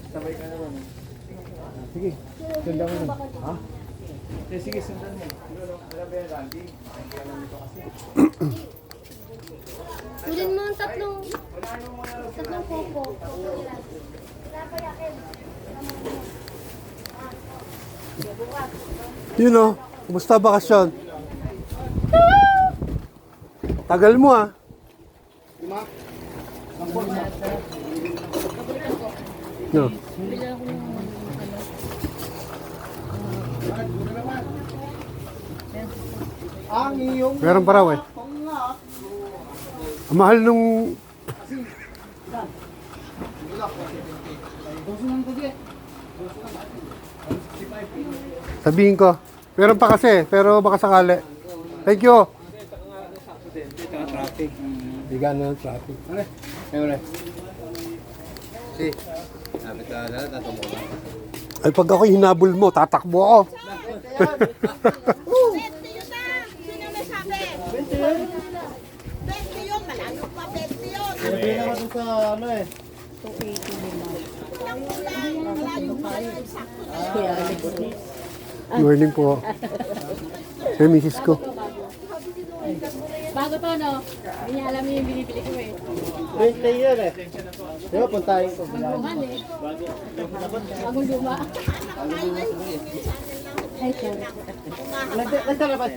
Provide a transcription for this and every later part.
Sabay ka naman. Sige, sundan mo na. Ha? Sige, sundan mo. Alam ba yan, Randy? Kunin mo ang tatlong popo. Yun o, kumusta bakasyon? Tagal mo ah. No. Meron pa raw eh. Ang mahal nung... Sabihin ko. Meron pa kasi, pero baka sakali. Thank you. Traffic. Bigan na ng traffic. Ano? Ayun. Si. Sabi ka na, tatumbo ka. Ay, pag ako hinabol mo, tatakbo ako. 20 yun na! Sino may sabi? 20 yun? 20 yun, malayo pa 20 yun! Sabi naman dun sa ano eh. Malayo pa yun, sakto na. Morning po. May misis ko. Bago to, no? Hindi niya alam yung binibili ko eh. 20 yun eh. Di ba puntahin ko? Bagong eh. Bagong luma. Ay, sorry. Nagtalabas.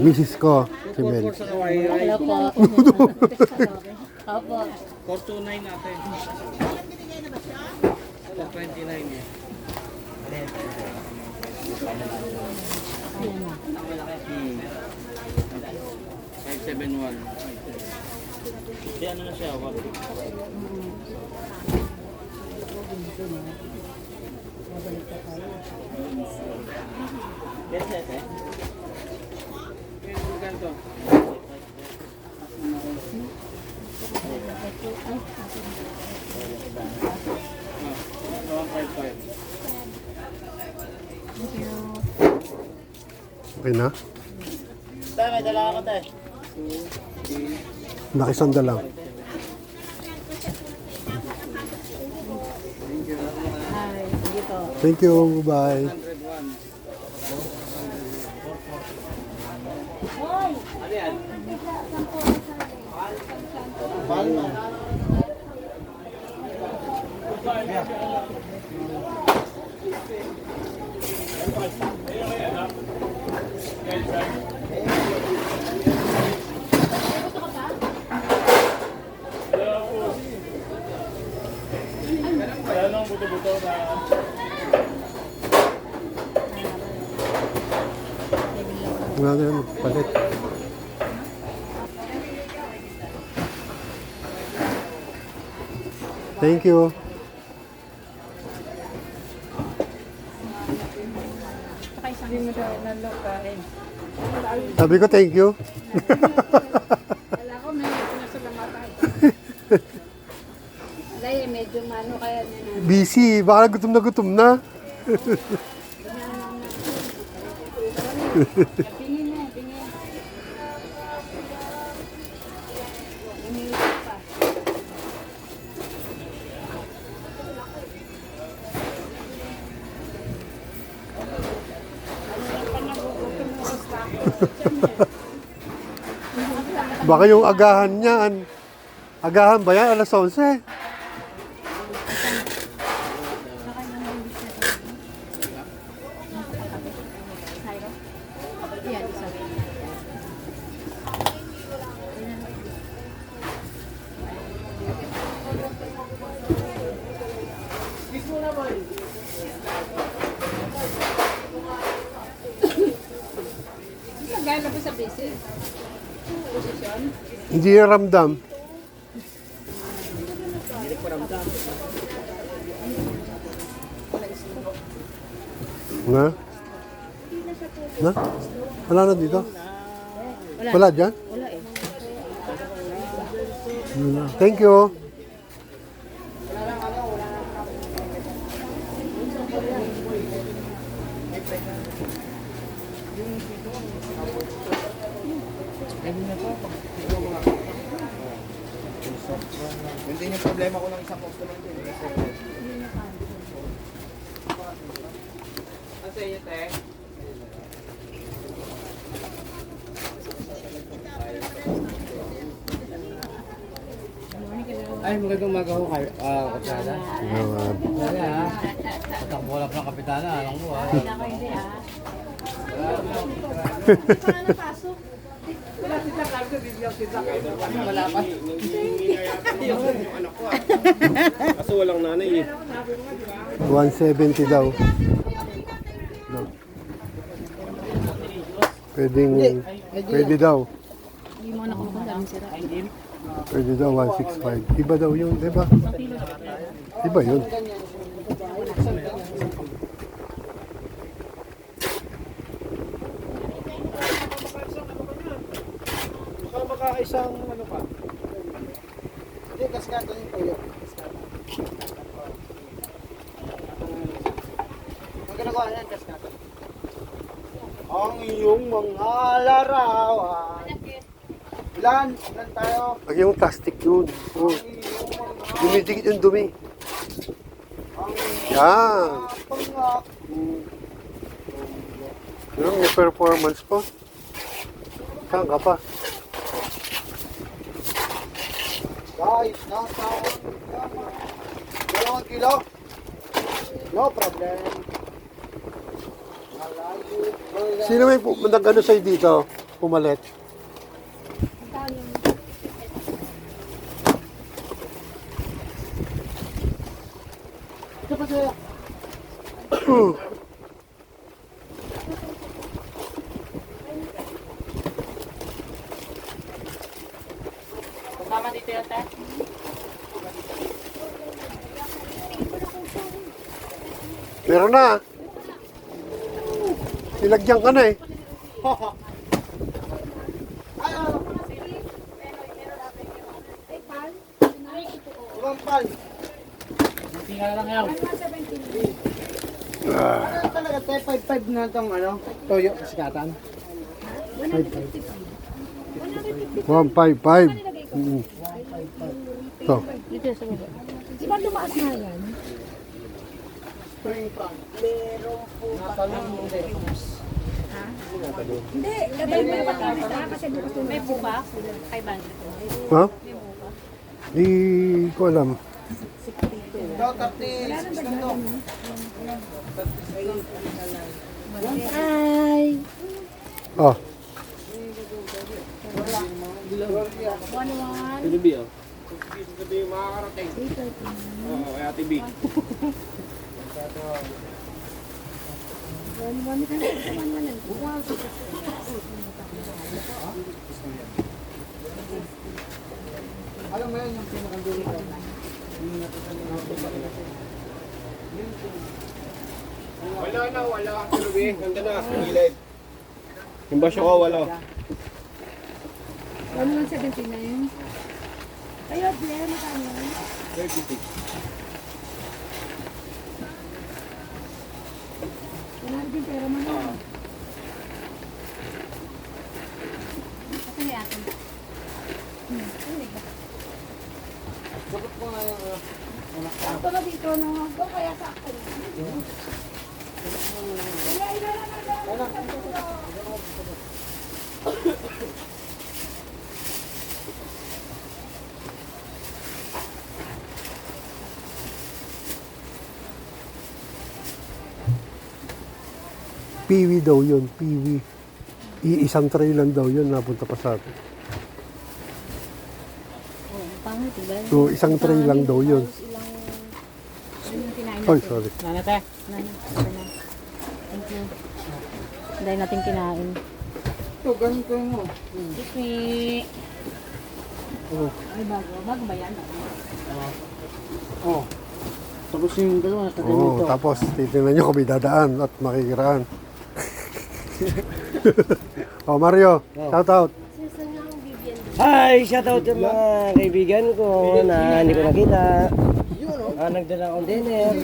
Misis ko, si Mel. Hello po. Opo. 429 natin. 429 eh. Ayan na. 571. Di ano na siya? Yes, yes, eh. Ganito. Okay na? Tayo, may dala ako tayo. Nakisanda lang. Hi. Dito. Thank you. Bye. 101. Ano yan? Palma. Wala na yan. Palit. Thank you. Sabi ko thank you. Wala ko, may pinasalamatan. Alay, medyo mano kaya nila. Busy. Baka gutom na gutom na. Tingin na, tingin. Umiiyak pa. Baka yung agahan niyan. Agahan ba yan? Alas 11. Yan, isa. Gano'n po sa business? Posisyon? Hindi niya ramdam. Hindi ko ramdam. Na? Na? Wala na dito? Wala. Wala dyan? Wala eh. Thank you. Yun din yung problema ko ng isang customer din. Ano sa inyo, te? Ay, magandang umaga ho kayo. Kapitana. Kaya ha. Patakbo lang ng kapitana. Alam mo ha. Wala sila karga. Bibigyan sila kayo. Wala pa. Kaso walang nanay eh. 170 daw. Pwede daw. Hindi mo na kung daming sira. Pwede daw 165. Iba daw yun, di ba? Iba yun. Baka makaisang ano pa. Hindi, kaskata yung tuyo. Ang ginagawa yan, kaskata. Ang iyong mga larawan. Ilan? Ilan tayo? Pag yung plastic yun. Oh. Dumidikit yung dumi. Yan. Pangako. Yung may performance po. Saan ka pa? Guys, nasa 2 kilo. No problem. Sino may nag-ano sa'yo dito? Pumalit? Ito pa sa'yo. Kasama dito yun, te? Meron na. Nilagyan ka na eh. Ibang pal. Tingnan lang yan. Ano talaga, te? 5-5 na itong ano? Toyo, kasikatan. 155. Ito. Dito sa baba. Di ba tumaas na yan? Spring plant. Meron po. Natalong mo din. Hindi, gabay mo yung pagkakita kasi bukas tumaas. May buka. Kay Banda. Ha? Di ko alam. Ito, 36 na ito. Ay! Oh. Sabi oh. Sabi yung makakarating. Oo, kaya Ate B. Alam mo yan, yung pinakanduli ko. Wala na, wala. Sabi, ganda na. Gilid. Yung basyo ko, wala. 117 na yun. Kayo, Blair, magkano yan? 36. Wala din pera mo na. Ito ni ate. Sagot ko nga yung Sakto na dito, no? Doon kaya sakto. Piwi daw yun. Piwi. Iisang tray lang daw yun. Napunta pa sa atin. Pangit, diba? So, isang tray lang daw yun. Ano yung kinain Ay, natin? sorry. Nana, te. Nana. Thank you. Dahil natin kinain. ito, ganito mo. Excuse me. Ay, bago. Bago ba yan? Oh. Tapos yung dalawa, nasa Oo, ganito. tapos titignan nyo kung may dadaan at makikiraan. Oh, Mario, shout out. Hi! Shoutout sa mga kaibigan ko na hindi ko nakita. Nagdala akong dinner.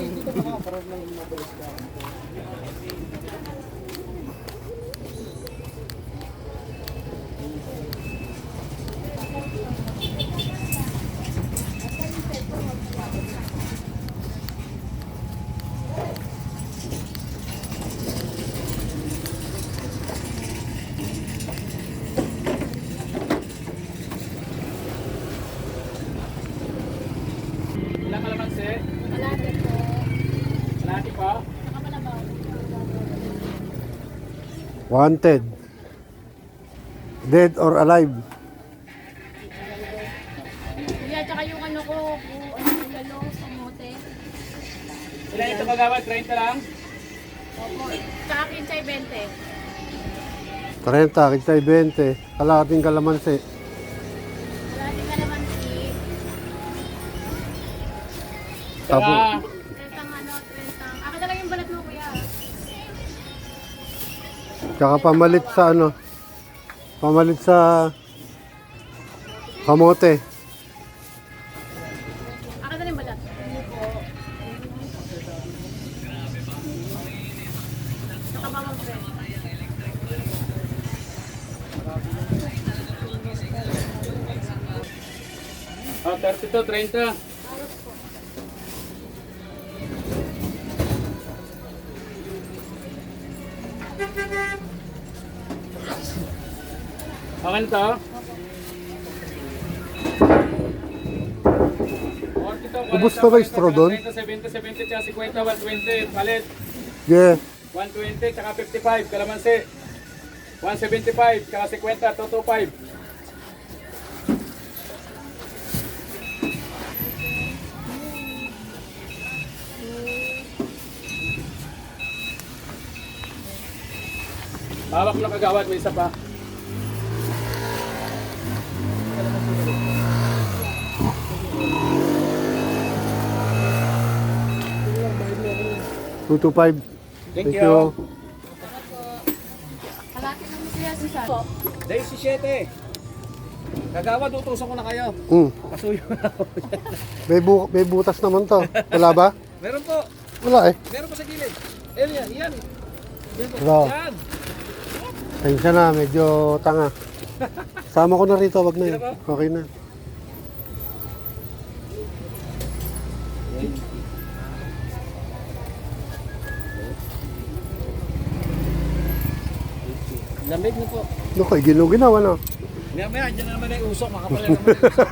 Wanted. Dead or alive. Kuya, tsaka yung ano ko, galong, samote. Ilan ito kagawad? 30 lang? Opo. Tsaka kinsay 20. 30, kinsay 20. Kalahating kalamansi. Wala din ka naman si. Tapos, 30 ano, 30. Akin na lang yung balat mo, kuya. tsaka pamalit sa ano. Pamalit sa kamote. Akin na lang yung balat. Tsaka bawang friend. Ah, 32, 30. Okay na to? Ubus na ba yung straw doon? 30, 70, 70, tsaka 50, 120, palit. Yeah. 120, tsaka 55, kalamansi. 175, tsaka 50, 225. Hawak na kagawad, may isa pa. Two to five. Thank you. Kalaki naman siya si Sa. Day 17. Kagawad, utusan ko na kayo. Pasuyo na ako. May butas naman to. Wala ba? Meron po. Wala eh. Meron po sa gilid. Ayan yan. Yan. Ito. Yan. Tensya na, medyo tanga. Sama ko na rito, wag na yun. Okay na. Lamig na po. Naku, ginawa na. Maya-maya, dyan na naman ay usok. Makapala naman ay usok.